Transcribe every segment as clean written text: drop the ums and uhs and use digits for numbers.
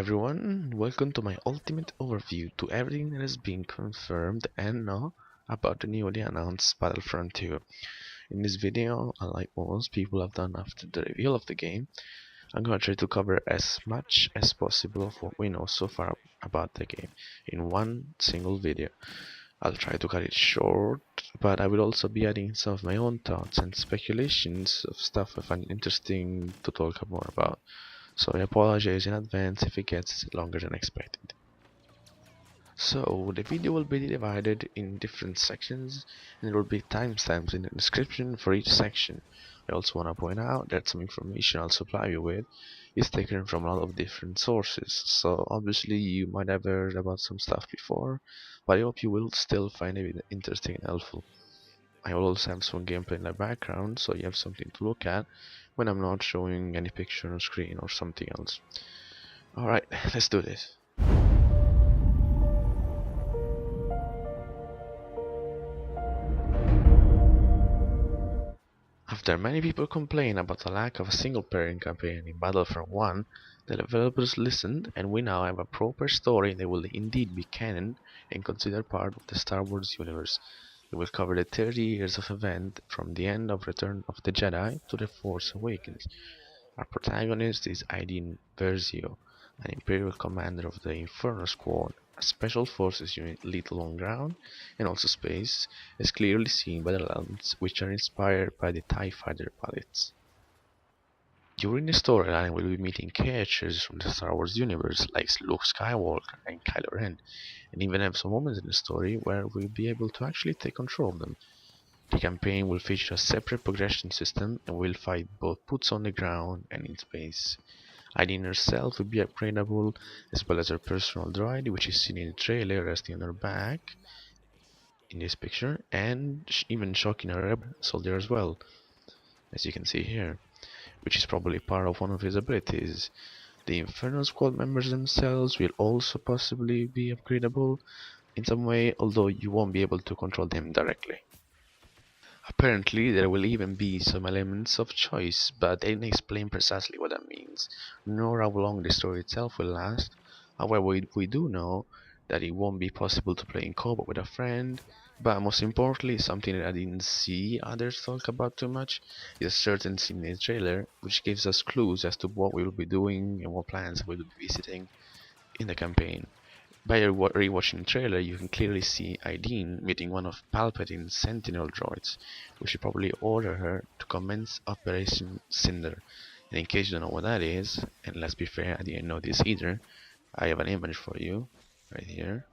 everyone, welcome to my ultimate overview to everything that has been confirmed and know about the newly announced Battlefront 2. In this video, unlike most people have done after the reveal of the game, I'm going to try to cover as much as possible of what we know so far about the game in one single video. I'll try to cut it short, but I will also be adding some of my own thoughts and speculations of stuff I find interesting to talk more about. So I apologize in advance if it gets longer than expected. So the video will be divided in different sections and there will be timestamps in the description for each section. I also want to point out that some information I'll supply you with is taken from a lot of different sources, so obviously you might have heard about some stuff before, but I hope you will still find it interesting and helpful. I will also have some gameplay in the background, so you have something to look at when I'm not showing any picture on screen or something else. Alright, let's do this. After many people complain about the lack of a single-player campaign in Battlefront 1, the developers listened and we now have a proper story that will indeed be canon and considered part of the Star Wars universe. It will cover the 30 years of event from the end of Return of the Jedi to The Force Awakens. Our protagonist is Aidin Versio, an Imperial commander of the Inferno Squad, a special forces unit lethal on ground and also space, as clearly seen by the elements which are inspired by the TIE Fighter pilots. During the storyline, we'll be meeting characters from the Star Wars universe like Luke Skywalker and Kylo Ren, and even have some moments in the story where we'll be able to actually take control of them. The campaign will feature a separate progression system and will fight both boots on the ground and in space. Aidin herself will be upgradable, as well as her personal droid, which is seen in the trailer resting on her back in this picture, and even shocking a rebel soldier as well, as you can see here, which is probably part of one of his abilities. The Inferno Squad members themselves will also possibly be upgradable in some way, although you won't be able to control them directly. Apparently, there will even be some elements of choice, but they didn't explain precisely what that means, nor how long the story itself will last. However, we do know that it won't be possible to play in co-op with a friend, but most importantly, something that I didn't see others talk about too much, is a certain scene in the trailer, which gives us clues as to what we will be doing and what plans we will be visiting in the campaign. By rewatching the trailer, you can clearly see Aidin meeting one of Palpatine's Sentinel droids, which should probably order her to commence Operation Cinder. And in case you don't know what that is, and let's be fair, I didn't know this either, I have an image for you, right here.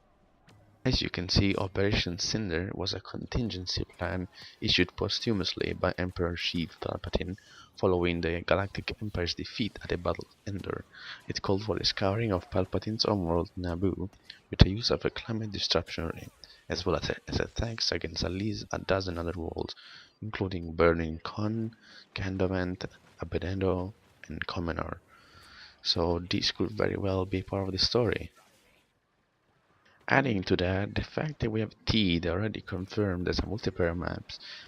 As you can see, Operation Cinder was a contingency plan issued posthumously by Emperor Sheev Palpatine following the Galactic Empire's defeat at the Battle of Endor. It called for the scouring of Palpatine's homeworld Naboo with the use of a climate disruption ray, as well as attacks against at least a dozen other worlds, including Burning Con, Gandavant, Abededo, and Comenar. So this could very well be part of the story. Adding to that, the fact that we have Teed already confirmed as a multiplayer map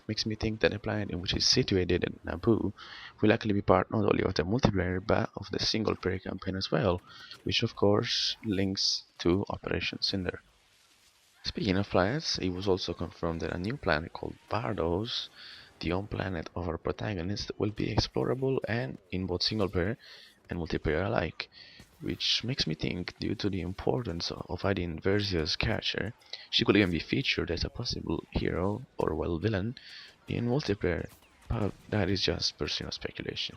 makes me think that the planet in which it's situated in Naboo will likely be part not only of the multiplayer but of the single player campaign as well, which of course links to Operation Cinder. Speaking of planets, it was also confirmed that a new planet called Bardos, the home planet of our protagonist, will be explorable and in both single player and multiplayer alike, which makes me think, due to the importance of Aidin Versio's character, she could even be featured as a possible hero or well villain in multiplayer, but that is just personal speculation.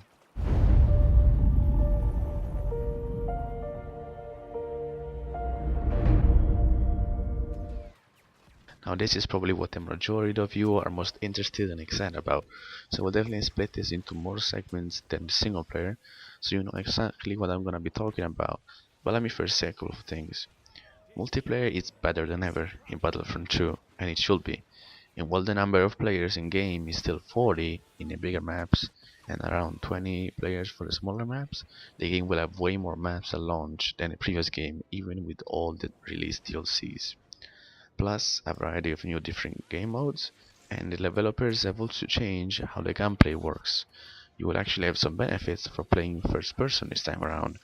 Now this is probably what the majority of you are most interested and excited about, so we'll definitely split this into more segments than the single player, so you know exactly what I'm gonna be talking about. But let me first say a couple of things. Multiplayer is better than ever in Battlefront 2, and it should be. And while the number of players in game is still 40 in the bigger maps and around 20 players for the smaller maps, the game will have way more maps at launch than the previous game, even with all the released DLCs. Plus a variety of new different game modes, and the developers have also changed how the gameplay works. You will actually have some benefits for playing first person this time around.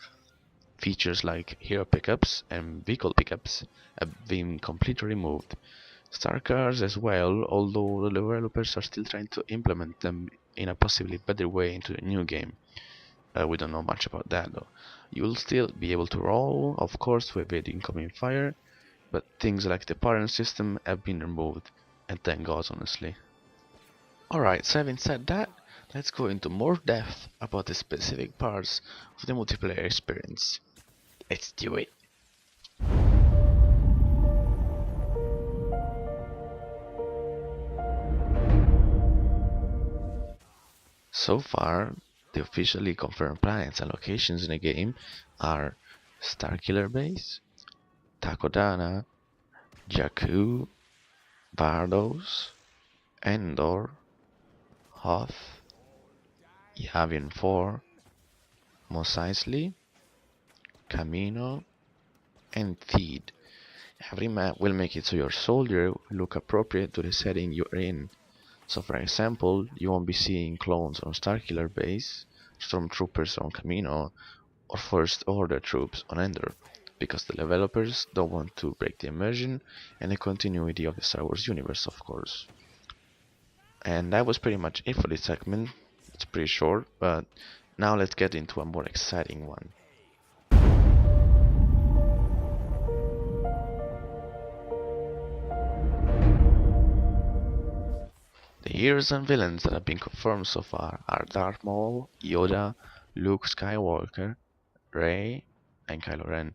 Features like hero pickups and vehicle pickups have been completely removed. Star cars as well, although the developers are still trying to implement them in a possibly better way into the new game. We don't know much about that though. You'll still be able to roll, of course, to evade incoming fire, but things like the parent system have been removed, and thank God, honestly. Alright, so having said that, let's go into more depth about the specific parts of the multiplayer experience. Let's do it! So far, the officially confirmed planets and locations in the game are Starkiller Base, Takodana, Jakku, Bardos, Endor, Hoth, Yavin 4, Mos Eisley, Camino, and Theed. Every map will make it so your soldier will look appropriate to the setting you're in. So for example, you won't be seeing clones on Starkiller Base, stormtroopers on Camino, or First Order troops on Endor, because the developers don't want to break the immersion and the continuity of the Star Wars universe, of course. And that was pretty much it for this segment. It's pretty short, but now let's get into a more exciting one. The heroes and villains that have been confirmed so far are Darth Maul, Yoda, Luke Skywalker, Rey, and Kylo Ren.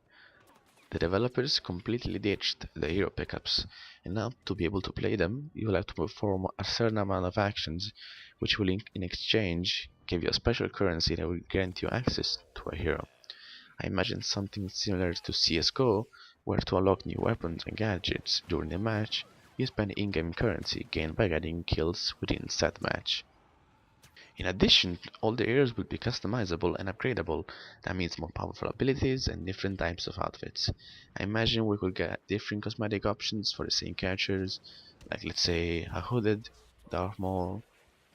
The developers completely ditched the hero pickups, and now to be able to play them, you will have to perform a certain amount of actions, which will in exchange give you a special currency that will grant you access to a hero. I imagine something similar to CSGO, where to unlock new weapons and gadgets during the match, you spend in-game currency gained by getting kills within said match. In addition, all the heroes will be customizable and upgradable. That means more powerful abilities and different types of outfits. I imagine we could get different cosmetic options for the same characters, like let's say a hooded Darth Maul,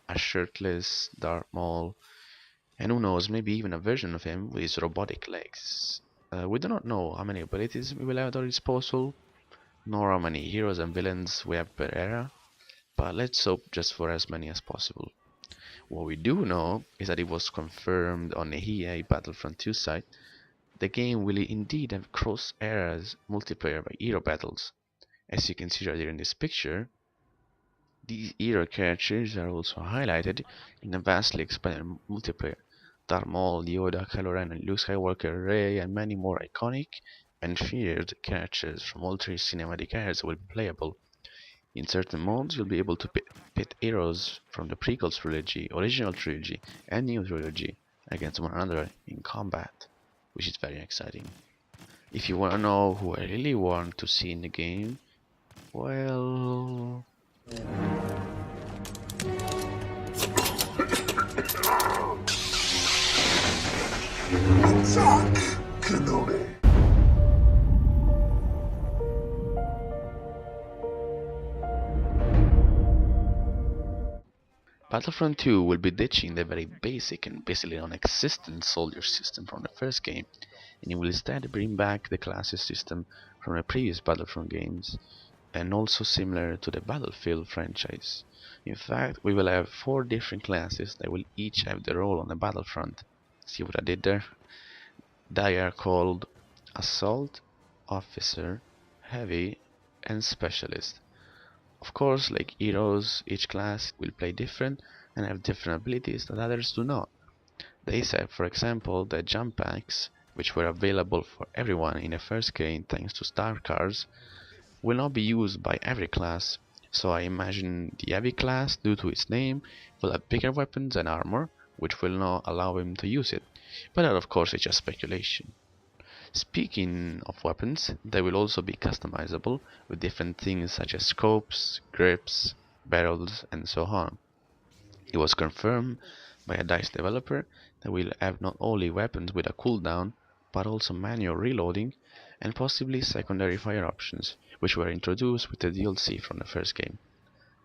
a shirtless Darth Maul, and who knows, maybe even a version of him with his robotic legs. We do not know how many abilities we will have at our disposal, nor how many heroes and villains we have per era, but let's hope just for as many as possible. What we do know is that it was confirmed on the EA Battlefront 2 site. The game will indeed have cross-eras multiplayer by hero battles. As you can see right here in this picture, these hero characters are also highlighted in a vastly expanded multiplayer. Darth Maul, Yoda, Kylo Ren, and Luke Skywalker, Rey, and many more iconic and feared characters from all three cinematic eras will be playable. In certain modes, you'll be able to pit heroes from the prequel trilogy, original trilogy, and new trilogy against one another in combat, which is very exciting. If you want to know who I really want to see in the game, well... Battlefront 2 will be ditching the very basic and basically non-existent soldier system from the first game, and it will instead bring back the classes system from the previous Battlefront games, and also similar to the Battlefield franchise. In fact, we will have 4 different classes that will each have their role on the battlefront. See what I did there? They are called Assault, Officer, Heavy, and Specialist. Of course, like heroes, each class will play different and have different abilities that others do not. They said, for example, that jump packs, which were available for everyone in the first game thanks to star cars, will not be used by every class, so I imagine the heavy class, due to its name, will have bigger weapons and armor, which will not allow him to use it, but that of course is just speculation. Speaking of weapons, they will also be customizable with different things such as scopes, grips, barrels, and so on. It was confirmed by a DICE developer that we'll have not only weapons with a cooldown, but also manual reloading and possibly secondary fire options, which were introduced with the DLC from the first game.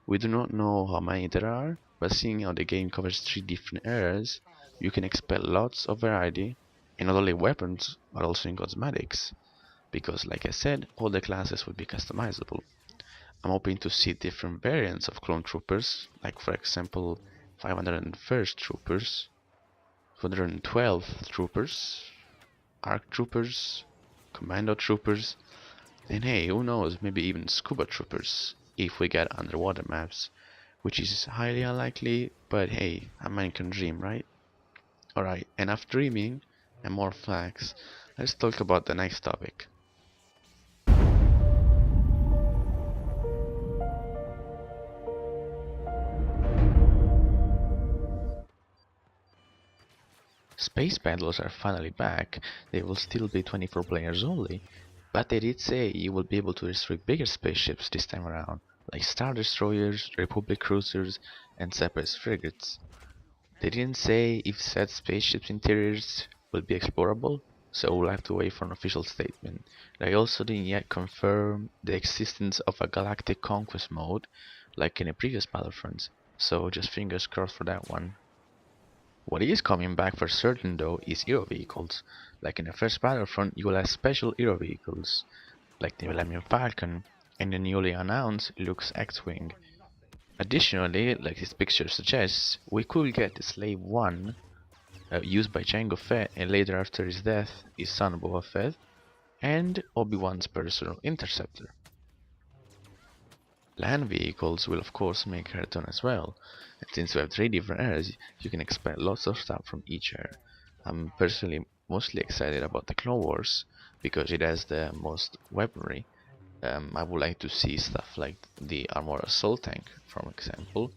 We do not know how many there are, but seeing how the game covers 3 different eras, you can expect lots of variety And not only weapons, but also in cosmetics, because like I said, all the classes will be customizable. I'm hoping to see different variants of clone troopers, like for example 501st troopers, 212 troopers, ARC troopers, commando troopers, and hey, who knows, maybe even scuba troopers if we get underwater maps, which is highly unlikely, but hey, a man can dream, right? Alright, enough dreaming and more facts. Let's talk about the next topic. Space battles are finally back. They will still be 24 players only, but they did say you will be able to restrict bigger spaceships this time around, like Star Destroyers, Republic cruisers, and separate frigates. They didn't say if said spaceships' interiors will be explorable, so we'll have to wait for an official statement. They also didn't yet confirm the existence of a galactic conquest mode, like in the previous Battlefronts, so just fingers crossed for that one. What is coming back for certain though is hero vehicles. Like in the first Battlefront, you will have special hero vehicles, like the Millennium Falcon and the newly announced Luke's X-Wing. Additionally, like this picture suggests, we could get the Slave 1 used by Jango Fett and later after his death his son Boba Fett, and Obi-Wan's personal interceptor. Land vehicles will of course make a return as well, and since we have 3 different eras, you can expect lots of stuff from each era. I'm personally mostly excited about the Clone Wars, because it has the most weaponry. I would like to see stuff like the Armored Assault Tank, for example,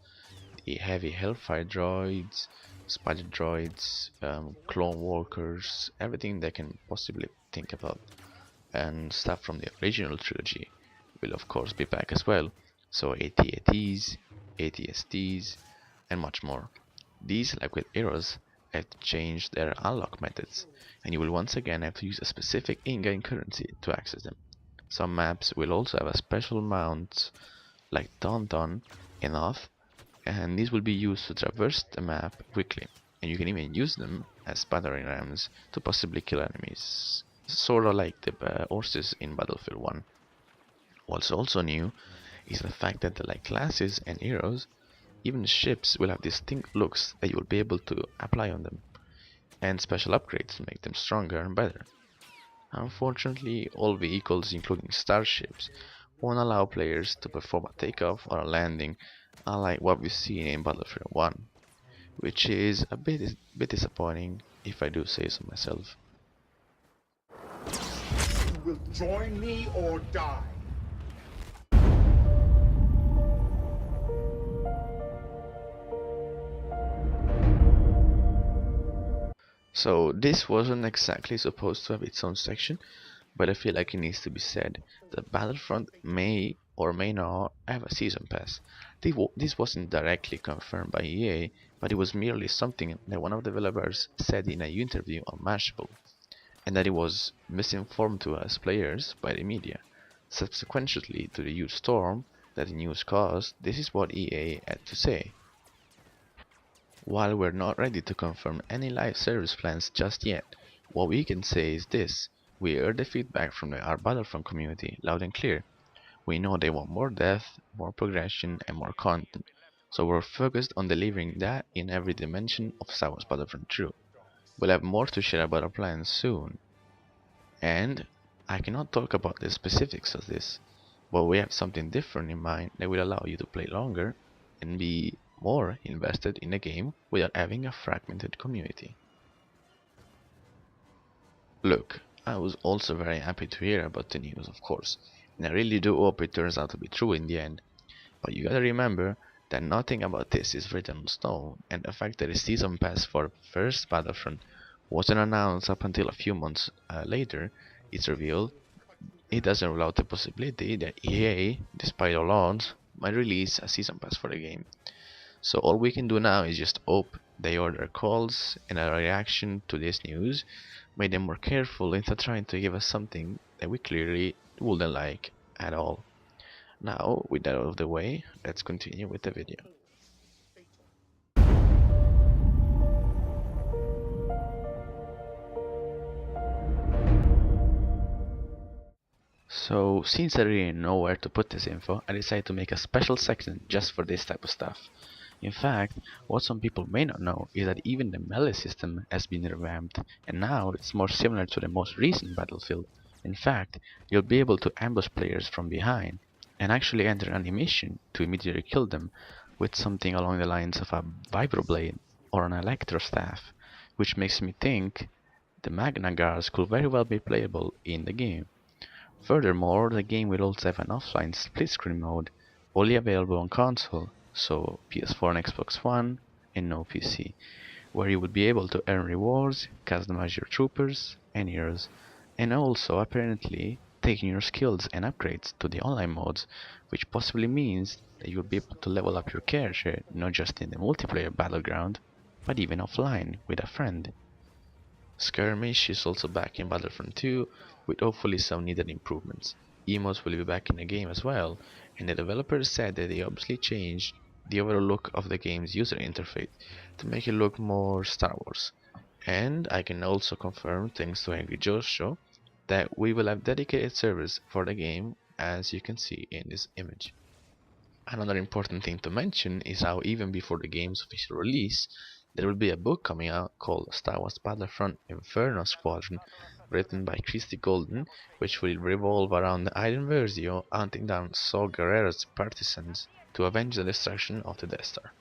the heavy Hellfire droids, spider droids, clone walkers, everything they can possibly think about. And stuff from the original trilogy will of course be back as well, so AT-ATs, AT-STs, and much more. These, like with heroes, have to change their unlock methods, and you will once again have to use a specific in-game currency to access them. Some maps will also have a special mounts like Tauntaun and Off, and these will be used to traverse the map quickly, and you can even use them as battering rams to possibly kill enemies, sorta like the horses in Battlefield 1. What's also new is the fact that like classes and heroes, even ships will have distinct looks that you will be able to apply on them, and special upgrades to make them stronger and better. Unfortunately, all vehicles including starships won't allow players to perform a takeoff or a landing unlike what we've seen in Battlefield 1, which is a bit disappointing if I do say so myself. You will join me or die. So this wasn't exactly supposed to have its own section, but I feel like it needs to be said. The Battlefront may or may not have a season pass. This wasn't directly confirmed by EA, but it was merely something that one of the developers said in an interview on Mashable, and that it was misinformed to us players by the media. Subsequently to the huge storm that the news caused, this is what EA had to say. While we're not ready to confirm any live service plans just yet, what we can say is this: we heard the feedback from our Battlefront community loud and clear. We know they want more depth, more progression, and more content, so we're focused on delivering that in every dimension of Star Wars Battlefront 2. We'll have more to share about our plans soon, and I cannot talk about the specifics of this, but we have something different in mind that will allow you to play longer and be more invested in the game without having a fragmented community. Look, I was also very happy to hear about the news, of course, and I really do hope it turns out to be true in the end. But you gotta remember that nothing about this is written on stone, and the fact that the season pass for first Battlefront wasn't announced up until a few months later it's revealed, it doesn't rule out the possibility that EA, despite all odds, might release a season pass for the game. So all we can do now is just hope they order calls and our reaction to this news made them more careful into trying to give us something that we clearly wouldn't like at all. Now, with that out of the way, let's continue with the video. So, since I really didn't know where to put this info, I decided to make a special section just for this type of stuff. In fact, what some people may not know is that even the melee system has been revamped, and now it's more similar to the most recent Battlefield. In fact, you'll be able to ambush players from behind, and actually enter an animation to immediately kill them with something along the lines of a vibroblade or an electro staff, which makes me think the Magna Guards could very well be playable in the game. Furthermore, the game will also have an offline split-screen mode, only available on console, so PS4 and Xbox One, and no PC, where you would be able to earn rewards, customize your troopers and heroes, and also apparently taking your skills and upgrades to the online modes, which possibly means that you'll be able to level up your character not just in the multiplayer battleground, but even offline with a friend. Skirmish is also back in Battlefront 2, with hopefully some needed improvements. Emotes will be back in the game as well, and the developers said that they obviously changed the overall look of the game's user interface to make it look more Star Wars. And I can also confirm, thanks to Angry Joe's show, that we will have dedicated servers for the game, as you can see in this image. Another important thing to mention is how even before the game's official release, there will be a book coming out called Star Wars Battlefront Inferno Squadron, written by Christy Golden, which will revolve around the Iden Versio hunting down Saw Gerrera's partisans to avenge the destruction of the Death Star.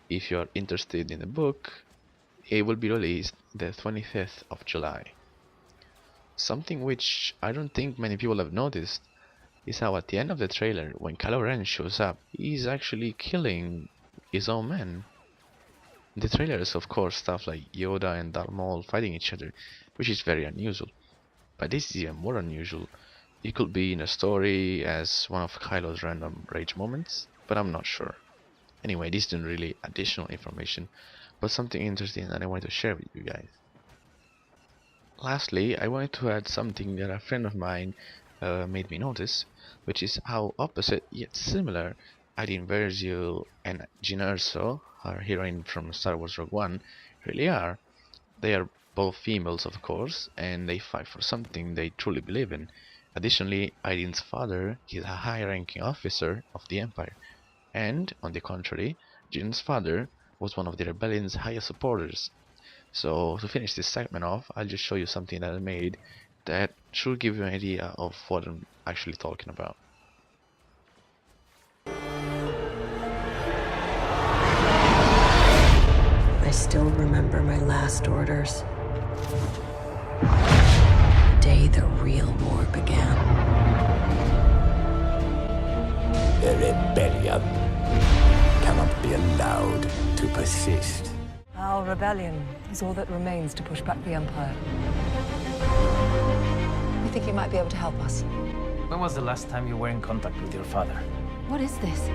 If you are interested in the book, it will be released the 25th of July. Something which I don't think many people have noticed is how at the end of the trailer, when Kylo Ren shows up, he's actually killing his own men. In the trailers, of course, stuff like Yoda and Darth Maul fighting each other, which is very unusual. But this is even more unusual. It could be in a story as one of Kylo's random rage moments, but I'm not sure. Anyway, this isn't really additional information, but something interesting that I wanted to share with you guys. Lastly, I wanted to add something that a friend of mine made me notice, which is how opposite yet similar Iden Versio and Jyn Erso, our heroine from Star Wars Rogue One, really are. They are both females, of course, and they fight for something they truly believe in. Additionally, Iden's father is a high-ranking officer of the Empire, and, on the contrary, Jyn's father was one of the rebellion's highest supporters. So, to finish this segment off, I'll just show you something that I made that should give you an idea of what I'm actually talking about. I still remember my last orders. The day the real war began. The rebellion cannot be allowed to persist. Our rebellion is all that remains to push back the Empire. We think you might be able to help us. When was the last time you were in contact with your father? What is this?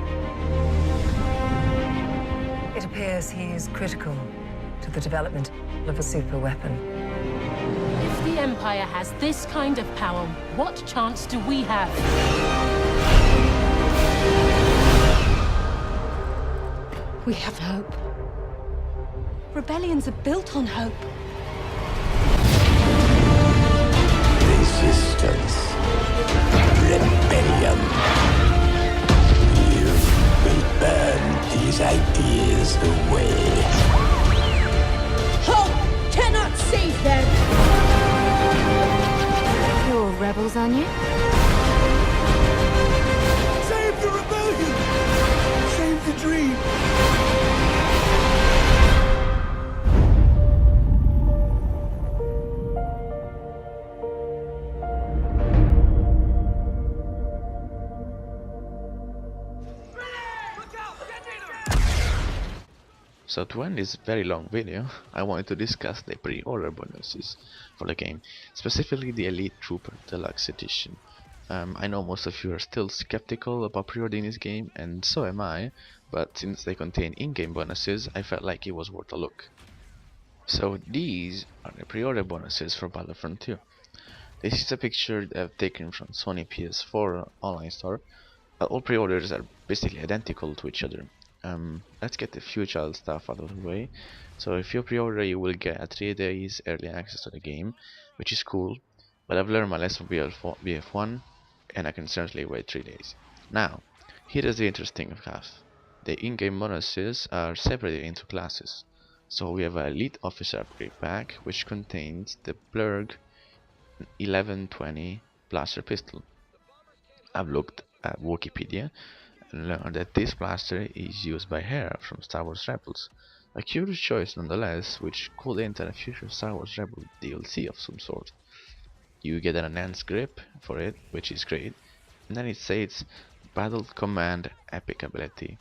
It appears he is critical to the development of a super weapon. If the Empire has this kind of power, what chance do we have? We have hope. Rebellions are built on hope. Resistance. Rebellion. You will burn these ideas away. Hope cannot save them! You're rebels, aren't you? Save the rebellion! Save the dream! So to end this very long video, I wanted to discuss the pre-order bonuses for the game, specifically the Elite Trooper Deluxe Edition. I know most of you are still skeptical about pre-ordering this game, and so am I, but since they contain in-game bonuses, I felt like it was worth a look. So these are the pre-order bonuses for Battlefront 2. This is a picture that I've taken from Sony PS4 online store. All pre-orders are basically identical to each other. Let's get the futile stuff out of the way. So if you pre-order, you will get a 3 days early access to the game, which is cool, but I've learned my lesson with BF1. and I can certainly wait 3 days. Now, here is the interesting stuff. The in-game bonuses are separated into classes. So we have an Elite Officer upgrade pack, which contains the Blurg 1120 blaster pistol. I've looked at Wikipedia and learned that this blaster is used by Hera from Star Wars Rebels. A curious choice nonetheless, which could enter a future Star Wars Rebel DLC of some sort. You get an enhanced grip for it, which is great, and then it says Battle Command Epic ability.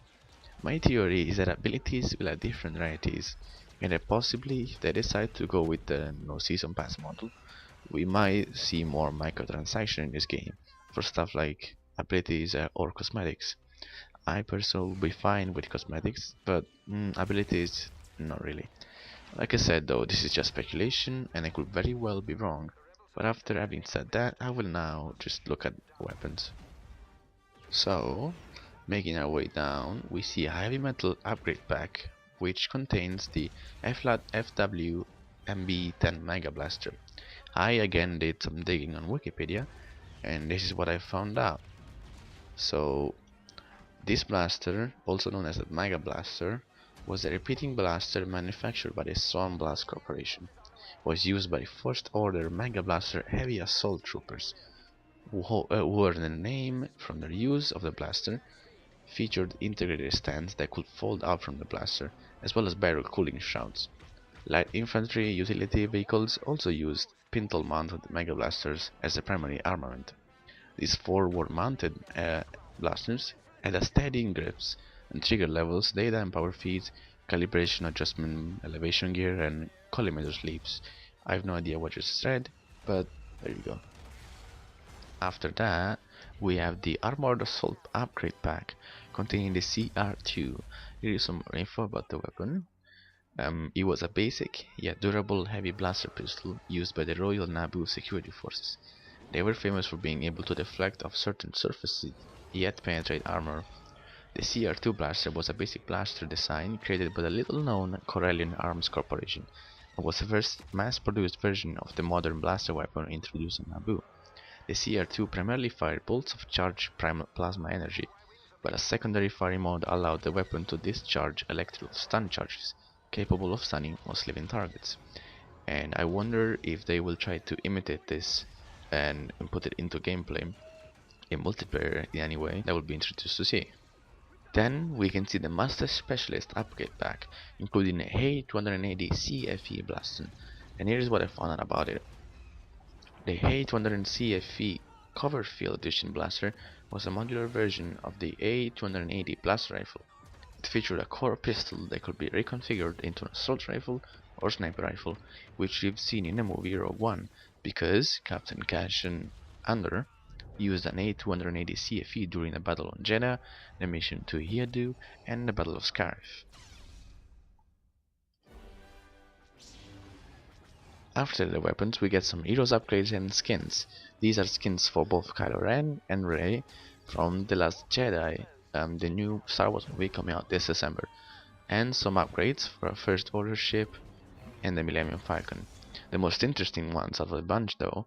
My theory is that abilities will have different rarities, and that possibly if they decide to go with the no season pass model, we might see more microtransaction in this game for stuff like abilities or cosmetics. I personally will be fine with cosmetics, but abilities, not really. Like I said though, this is just speculation and I could very well be wrong, but after having said that, I will now just look at weapons. So, making our way down, we see a heavy metal upgrade pack which contains the FW MB10 Mega Blaster. I again did some digging on Wikipedia and this is what I found out. So this blaster, also known as the Mega Blaster, was a repeating blaster manufactured by the Stormblast Corporation. Was used by First Order Mega Blaster Heavy Assault Troopers, who earned a name from their use of the blaster. Featured integrated stands that could fold out from the blaster, as well as barrel cooling shrouds. Light infantry utility vehicles also used pintle-mounted Mega Blasters as the primary armament. These forward-mounted blasters had a steadying grips and trigger levels, data and power feeds, calibration adjustment, elevation gear, and collimator sleeves. I have no idea what just said, but there you go. After that, we have the Armored Assault Upgrade Pack containing the CR2. Here is some more info about the weapon. It was a basic yet durable heavy blaster pistol used by the Royal Naboo security forces. They were famous for being able to deflect off certain surfaces yet penetrate armor. The CR2 blaster was a basic blaster design created by the little-known Corellian Arms Corporation and was the first mass-produced version of the modern blaster weapon introduced on Naboo. The CR2 primarily fired bolts of charged plasma energy, but a secondary firing mode allowed the weapon to discharge electrical stun charges, capable of stunning most living targets. And I wonder if they will try to imitate this and put it into gameplay in multiplayer in any way. That would be interesting to see. Then we can see the Master Specialist upgrade pack, including a A280 CFE blaster, and here is what I found out about it. The A200 CFE Coverfield Edition blaster was a modular version of the A280 blast rifle. It featured a core pistol that could be reconfigured into an assault rifle or sniper rifle, which we've seen in the movie Rogue One, because Captain Cassian Andor used an A280 CFE during the Battle on Jeddah, the mission to Yaddhu, and the Battle of Scarif. After the weapons, we get some heroes upgrades and skins. These are skins for both Kylo Ren and Rey from The Last Jedi, the new Star Wars movie coming out this December, and some upgrades for a First Order ship and the Millennium Falcon. The most interesting ones of the bunch, though,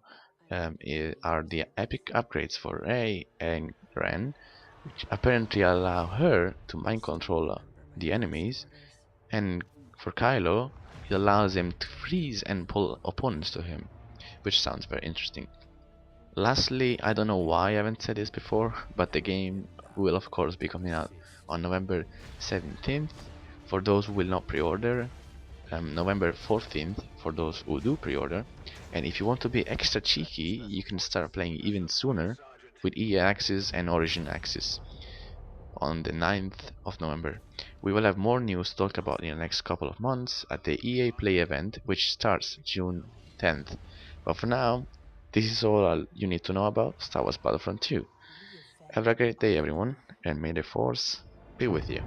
are the epic upgrades for Rey and Ren, which apparently allow her to mind control the enemies, and for Kylo, it allows him to freeze and pull opponents to him, which sounds very interesting. Lastly, I don't know why I haven't said this before, but the game will of course be coming out on November 17th for those who will not pre-order, November 14th for those who do pre-order, and if you want to be extra cheeky, you can start playing even sooner with EA Access and Origin Access on the 9th of November. We will have more news to talk about in the next couple of months at the EA Play event, which starts June 10th. But for now, this is all you need to know about Star Wars Battlefront 2. Have a great day everyone, and may the Force be with you.